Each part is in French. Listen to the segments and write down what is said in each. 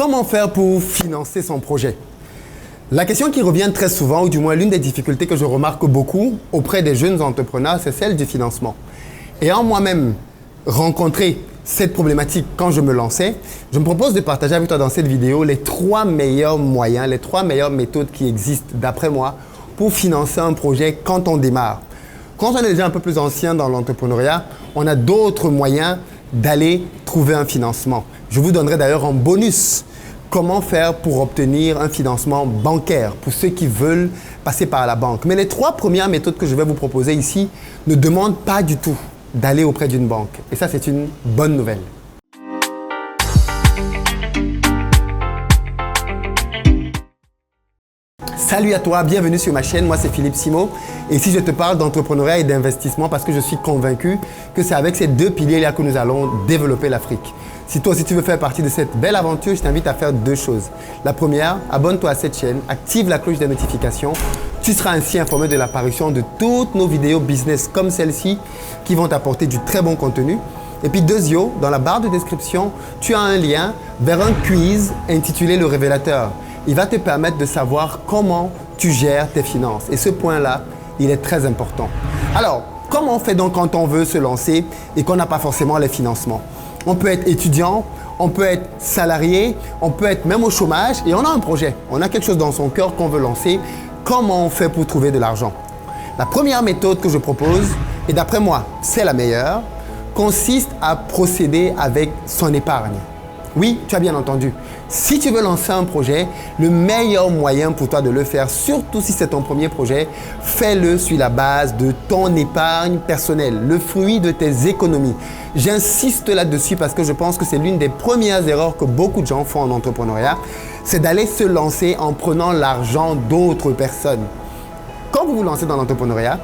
Comment faire pour financer son projet? La question qui revient très souvent, ou du moins l'une des difficultés que je remarque beaucoup auprès des jeunes entrepreneurs, c'est celle du financement. Ayant moi-même rencontré cette problématique quand je me lançais, je me propose de partager avec toi dans cette vidéo les 3 meilleurs moyens, les 3 meilleures méthodes qui existent d'après moi pour financer un projet quand on démarre. Quand on est déjà un peu plus ancien dans l'entrepreneuriat, on a d'autres moyens d'aller trouver un financement. Je vous donnerai d'ailleurs en bonus comment faire pour obtenir un financement bancaire pour ceux qui veulent passer par la banque. Mais les 3 premières méthodes que je vais vous proposer ici ne demandent pas du tout d'aller auprès d'une banque. Et ça, c'est une bonne nouvelle. Salut à toi, bienvenue sur ma chaîne, moi c'est Philippe Simo et ici je te parle d'entrepreneuriat et d'investissement parce que je suis convaincu que c'est avec ces 2 piliers-là que nous allons développer l'Afrique. Si toi aussi tu veux faire partie de cette belle aventure, je t'invite à faire 2 choses. La première, abonne-toi à cette chaîne, active la cloche des notifications. Tu seras ainsi informé de l'apparition de toutes nos vidéos business comme celle-ci qui vont t'apporter du très bon contenu. Et puis deuxièmement, dans la barre de description, tu as un lien vers un quiz intitulé Le Révélateur. Il va te permettre de savoir comment tu gères tes finances. Et ce point-là, il est très important. Alors, comment on fait donc quand on veut se lancer et qu'on n'a pas forcément les financements? On peut être étudiant, on peut être salarié, on peut être même au chômage et on a un projet. On a quelque chose dans son cœur qu'on veut lancer. Comment on fait pour trouver de l'argent? La première méthode que je propose, et d'après moi, c'est la meilleure, consiste à procéder avec son épargne. Oui, tu as bien entendu. Si tu veux lancer un projet, le meilleur moyen pour toi de le faire, surtout si c'est ton premier projet, fais-le sur la base de ton épargne personnelle, le fruit de tes économies. J'insiste là-dessus parce que je pense que c'est l'une des premières erreurs que beaucoup de gens font en entrepreneuriat, c'est d'aller se lancer en prenant l'argent d'autres personnes. Quand vous vous lancez dans l'entrepreneuriat,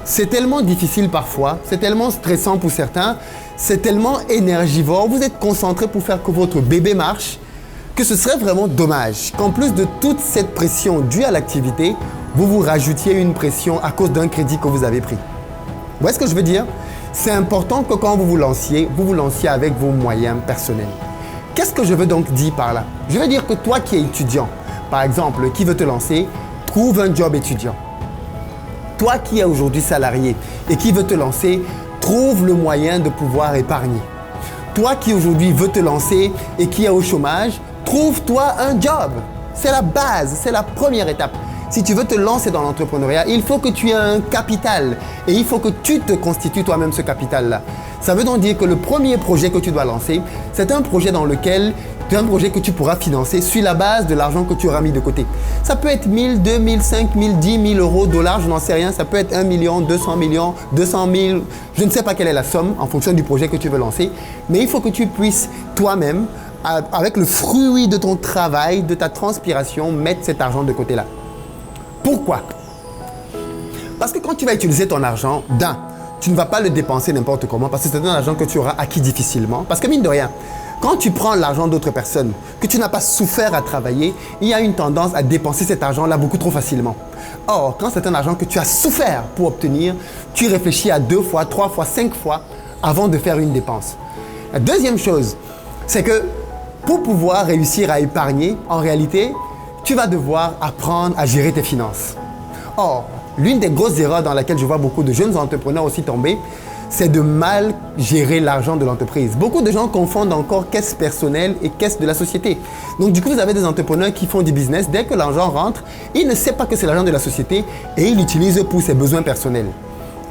c'est tellement difficile parfois, c'est tellement stressant pour certains, c'est tellement énergivore, vous êtes concentré pour faire que votre bébé marche, que ce serait vraiment dommage qu'en plus de toute cette pression due à l'activité, vous vous rajoutiez une pression à cause d'un crédit que vous avez pris. Vous voyez ce que je veux dire? C'est important que quand vous vous lanciez avec vos moyens personnels. Qu'est-ce que je veux donc dire par là? Je veux dire que toi qui es étudiant, par exemple, qui veut te lancer, trouve un job étudiant. Toi qui es aujourd'hui salarié et qui veut te lancer, trouve le moyen de pouvoir épargner. Toi qui aujourd'hui veux te lancer et qui est au chômage, trouve-toi un job. C'est la base, c'est la première étape. Si tu veux te lancer dans l'entrepreneuriat, il faut que tu aies un capital et il faut que tu te constitues toi-même ce capital-là. Ça veut donc dire que le premier projet que tu dois lancer, c'est un projet que tu pourras financer sur la base de l'argent que tu auras mis de côté. Ça peut être 1000, 2000, 5000, 10 000 euros, dollars, je n'en sais rien. Ça peut être 1 million, 200 millions, 200 000. Je ne sais pas quelle est la somme en fonction du projet que tu veux lancer. Mais il faut que tu puisses toi-même, avec le fruit de ton travail, de ta transpiration, mettre cet argent de côté-là. Pourquoi? Parce que quand tu vas utiliser ton argent, tu ne vas pas le dépenser n'importe comment parce que c'est un argent que tu auras acquis difficilement. Parce que mine de rien, quand tu prends l'argent d'autres personnes, que tu n'as pas souffert à travailler, il y a une tendance à dépenser cet argent-là beaucoup trop facilement. Or, quand c'est un argent que tu as souffert pour obtenir, tu réfléchis à 2 fois, 3 fois, 5 fois avant de faire une dépense. La deuxième chose, c'est que pour pouvoir réussir à épargner, en réalité, tu vas devoir apprendre à gérer tes finances. Or, l'une des grosses erreurs dans laquelle je vois beaucoup de jeunes entrepreneurs aussi tomber, c'est de mal gérer l'argent de l'entreprise. Beaucoup de gens confondent encore caisse personnelle et caisse de la société. Donc du coup, vous avez des entrepreneurs qui font du business. Dès que l'argent rentre, ils ne savent pas que c'est l'argent de la société et ils l'utilisent pour ses besoins personnels.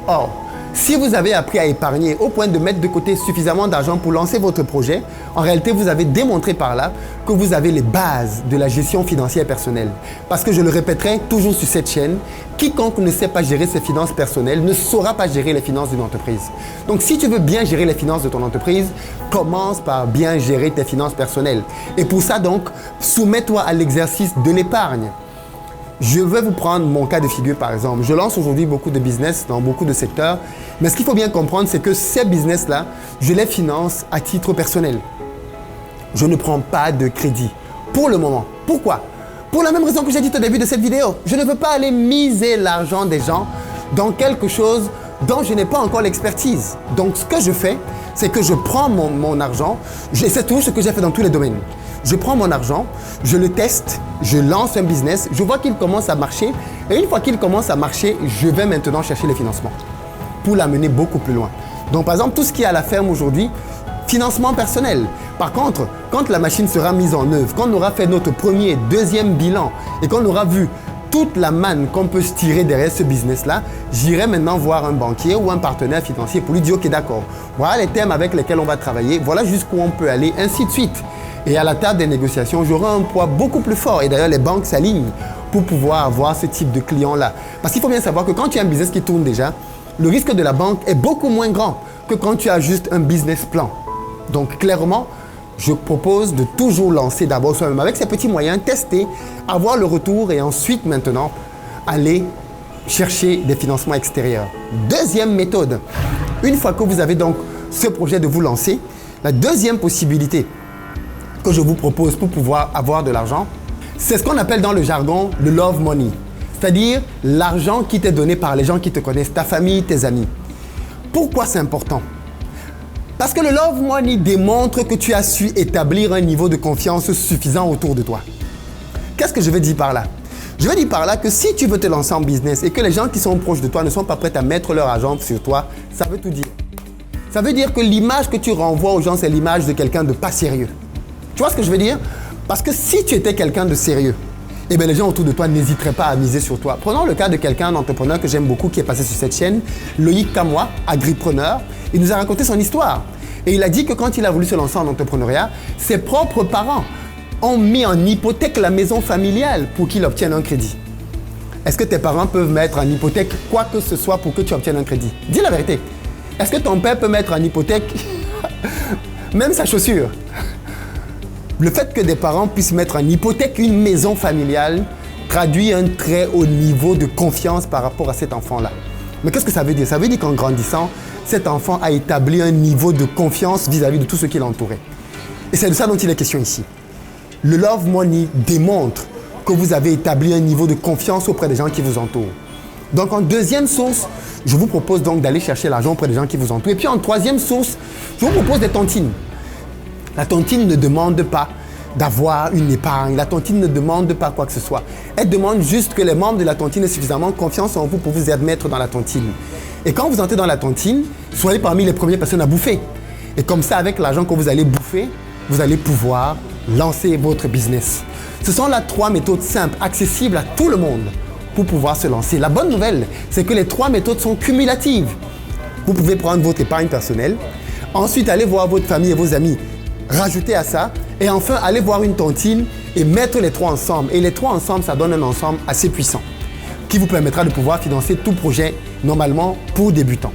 Or, si vous avez appris à épargner au point de mettre de côté suffisamment d'argent pour lancer votre projet, en réalité, vous avez démontré par là que vous avez les bases de la gestion financière personnelle. Parce que je le répéterai toujours sur cette chaîne, quiconque ne sait pas gérer ses finances personnelles ne saura pas gérer les finances d'une entreprise. Donc, si tu veux bien gérer les finances de ton entreprise, commence par bien gérer tes finances personnelles. Et pour ça, donc, soumets-toi à l'exercice de l'épargne. Je vais vous prendre mon cas de figure par exemple. Je lance aujourd'hui beaucoup de business dans beaucoup de secteurs. Mais ce qu'il faut bien comprendre, c'est que ces business-là, je les finance à titre personnel. Je ne prends pas de crédit pour le moment. Pourquoi? Pour la même raison que j'ai dit au début de cette vidéo. Je ne veux pas aller miser l'argent des gens dans quelque chose dont je n'ai pas encore l'expertise. Donc ce que je fais, c'est que je prends mon argent, c'est toujours ce que j'ai fait dans tous les domaines. Je prends mon argent, je le teste, je lance un business, je vois qu'il commence à marcher. Et une fois qu'il commence à marcher, je vais maintenant chercher les financements pour l'amener beaucoup plus loin. Donc par exemple, tout ce qui est à la ferme aujourd'hui, financement personnel. Par contre, quand la machine sera mise en œuvre, quand on aura fait notre premier, deuxième bilan et qu'on aura vu toute la manne qu'on peut se tirer derrière ce business-là, j'irai maintenant voir un banquier ou un partenaire financier pour lui dire « Ok, d'accord, voilà les thèmes avec lesquels on va travailler, voilà jusqu'où on peut aller, ainsi de suite. » Et à la table des négociations, j'aurai un poids beaucoup plus fort. Et d'ailleurs, les banques s'alignent pour pouvoir avoir ce type de client-là. Parce qu'il faut bien savoir que quand tu as un business qui tourne déjà, le risque de la banque est beaucoup moins grand que quand tu as juste un business plan. Donc clairement, je propose de toujours lancer d'abord soi-même avec ces petits moyens, tester, avoir le retour et ensuite maintenant aller chercher des financements extérieurs. Deuxième méthode, une fois que vous avez donc ce projet de vous lancer, la deuxième possibilité que je vous propose pour pouvoir avoir de l'argent, c'est ce qu'on appelle dans le jargon le love money, c'est-à-dire l'argent qui t'est donné par les gens qui te connaissent, ta famille, tes amis. Pourquoi c'est important? Parce que le love money démontre que tu as su établir un niveau de confiance suffisant autour de toi. Qu'est-ce que je veux dire par là? Je veux dire par là que si tu veux te lancer en business et que les gens qui sont proches de toi ne sont pas prêts à mettre leur argent sur toi, ça veut tout dire. Ça veut dire que l'image que tu renvoies aux gens, c'est l'image de quelqu'un de pas sérieux. Tu vois ce que je veux dire? Parce que si tu étais quelqu'un de sérieux, eh bien les gens autour de toi n'hésiteraient pas à miser sur toi. Prenons le cas de quelqu'un, un entrepreneur que j'aime beaucoup qui est passé sur cette chaîne, Loïc Kamois, agripreneur. Il nous a raconté son histoire. Et il a dit que quand il a voulu se lancer en entrepreneuriat, ses propres parents ont mis en hypothèque la maison familiale pour qu'il obtienne un crédit. Est-ce que tes parents peuvent mettre en hypothèque quoi que ce soit pour que tu obtiennes un crédit? Dis la vérité. Est-ce que ton père peut mettre en hypothèque même sa chaussure? Le fait que des parents puissent mettre en hypothèque une maison familiale traduit un très haut niveau de confiance par rapport à cet enfant-là. Mais qu'est-ce que ça veut dire? Ça veut dire qu'en grandissant, cet enfant a établi un niveau de confiance vis-à-vis de tout ce qui l'entourait. Et c'est de ça dont il est question ici. Le love money démontre que vous avez établi un niveau de confiance auprès des gens qui vous entourent. Donc en deuxième source, je vous propose donc d'aller chercher l'argent auprès des gens qui vous entourent. Et puis en troisième source, je vous propose des tontines. La tontine ne demande pas d'avoir une épargne. La tontine ne demande pas quoi que ce soit. Elle demande juste que les membres de la tontine aient suffisamment confiance en vous pour vous admettre dans la tontine. Et quand vous entrez dans la tontine, soyez parmi les premières personnes à bouffer. Et comme ça, avec l'argent que vous allez bouffer, vous allez pouvoir lancer votre business. Ce sont là 3 méthodes simples, accessibles à tout le monde pour pouvoir se lancer. La bonne nouvelle, c'est que les 3 méthodes sont cumulatives. Vous pouvez prendre votre épargne personnelle, ensuite aller voir votre famille et vos amis, rajouter à ça, et enfin aller voir une tontine et mettre les 3 ensemble. Et les 3 ensemble, ça donne un ensemble assez puissant qui vous permettra de pouvoir financer tout projet normalement pour débutants.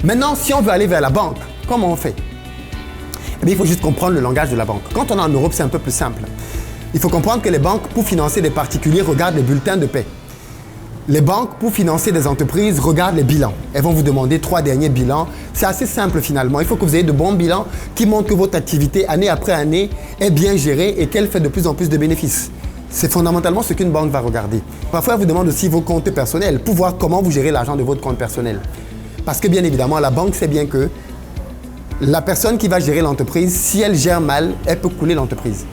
Maintenant, si on veut aller vers la banque, comment on fait? Eh bien, il faut juste comprendre le langage de la banque. Quand on est en Europe, c'est un peu plus simple. Il faut comprendre que les banques, pour financer des particuliers, regardent les bulletins de paie. Les banques, pour financer des entreprises, regardent les bilans. Elles vont vous demander 3 derniers bilans. C'est assez simple finalement. Il faut que vous ayez de bons bilans qui montrent que votre activité, année après année, est bien gérée et qu'elle fait de plus en plus de bénéfices. C'est fondamentalement ce qu'une banque va regarder. Parfois, elle vous demande aussi vos comptes personnels pour voir comment vous gérez l'argent de votre compte personnel. Parce que bien évidemment, la banque sait bien que la personne qui va gérer l'entreprise, si elle gère mal, elle peut couler l'entreprise.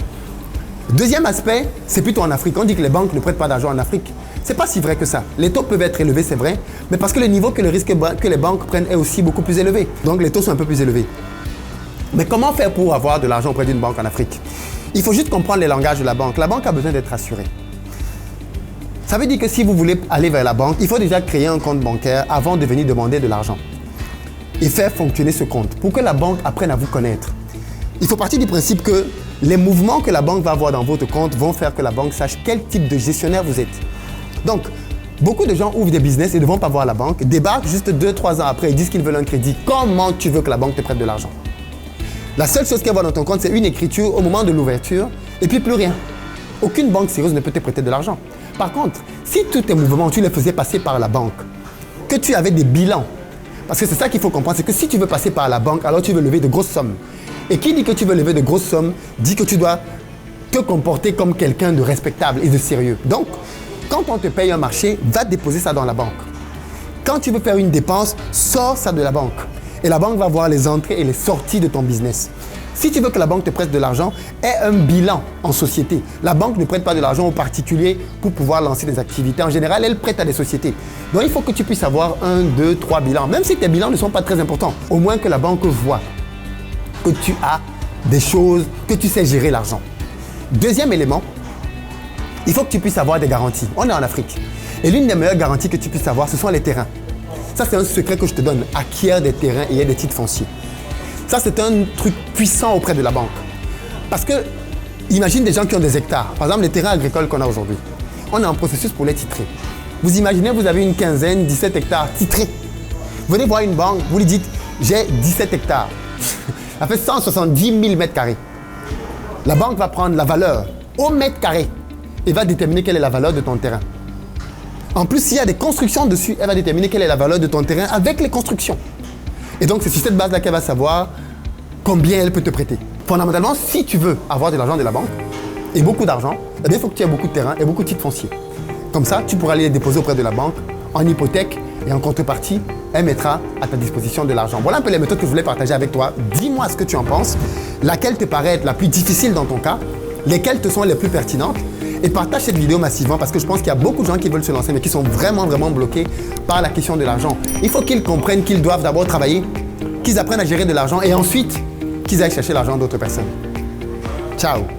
Deuxième aspect, c'est plutôt en Afrique. On dit que les banques ne prêtent pas d'argent en Afrique. C'est pas si vrai que ça. Les taux peuvent être élevés, c'est vrai, mais parce que le niveau que le risque que les banques prennent est aussi beaucoup plus élevé. Donc les taux sont un peu plus élevés. Mais comment faire pour avoir de l'argent auprès d'une banque en Afrique? Il faut juste comprendre les langages de la banque. La banque a besoin d'être assurée. Ça veut dire que si vous voulez aller vers la banque, il faut déjà créer un compte bancaire avant de venir demander de l'argent et faire fonctionner ce compte pour que la banque apprenne à vous connaître. Il faut partir du principe que les mouvements que la banque va avoir dans votre compte vont faire que la banque sache quel type de gestionnaire vous êtes. Donc, beaucoup de gens ouvrent des business et ne vont pas voir la banque, débarquent juste 2-3 ans après et disent qu'ils veulent un crédit. Comment tu veux que la banque te prête de l'argent? La seule chose qu'elle voit dans ton compte, c'est une écriture au moment de l'ouverture et puis plus rien. Aucune banque sérieuse ne peut te prêter de l'argent. Par contre, si tous tes mouvements, tu les faisais passer par la banque, que tu avais des bilans, parce que c'est ça qu'il faut comprendre, c'est que si tu veux passer par la banque, alors tu veux lever de grosses sommes. Et qui dit que tu veux lever de grosses sommes, dit que tu dois te comporter comme quelqu'un de respectable et de sérieux. Donc, quand on te paye un marché, va déposer ça dans la banque. Quand tu veux faire une dépense, sors ça de la banque. Et la banque va voir les entrées et les sorties de ton business. Si tu veux que la banque te prête de l'argent, aie un bilan en société. La banque ne prête pas de l'argent aux particuliers pour pouvoir lancer des activités. En général, elle prête à des sociétés. Donc, il faut que tu puisses avoir 1, 2, 3 bilans. Même si tes bilans ne sont pas très importants, au moins que la banque voit que tu as des choses, que tu sais gérer l'argent. Deuxième élément, il faut que tu puisses avoir des garanties. On est en Afrique. Et l'une des meilleures garanties que tu puisses avoir, ce sont les terrains. Ça, c'est un secret que je te donne. Acquiert des terrains et des titres fonciers. Ça, c'est un truc puissant auprès de la banque. Parce que, imagine des gens qui ont des hectares. Par exemple, les terrains agricoles qu'on a aujourd'hui. On est en processus pour les titrer. Vous imaginez, vous avez une quinzaine, 17 hectares titrés. Venez voir une banque, vous lui dites, j'ai 17 hectares. Ça fait 170 000 mètres carrés. La banque va prendre la valeur au mètre carré et va déterminer quelle est la valeur de ton terrain. En plus, s'il y a des constructions dessus, elle va déterminer quelle est la valeur de ton terrain avec les constructions. Et donc, c'est sur cette base-là qu'elle va savoir combien elle peut te prêter. Fondamentalement, si tu veux avoir de l'argent de la banque et beaucoup d'argent, eh bien, il faut que tu aies beaucoup de terrain et beaucoup de titres fonciers. Comme ça, tu pourras aller les déposer auprès de la banque en hypothèque et en contrepartie, elle mettra à ta disposition de l'argent. Voilà un peu les méthodes que je voulais partager avec toi. Dis-moi ce que tu en penses, laquelle te paraît être la plus difficile dans ton cas, lesquelles te sont les plus pertinentes. Et partage cette vidéo massivement parce que je pense qu'il y a beaucoup de gens qui veulent se lancer mais qui sont vraiment bloqués par la question de l'argent. Il faut qu'ils comprennent qu'ils doivent d'abord travailler, qu'ils apprennent à gérer de l'argent et ensuite qu'ils aillent chercher l'argent d'autres personnes. Ciao!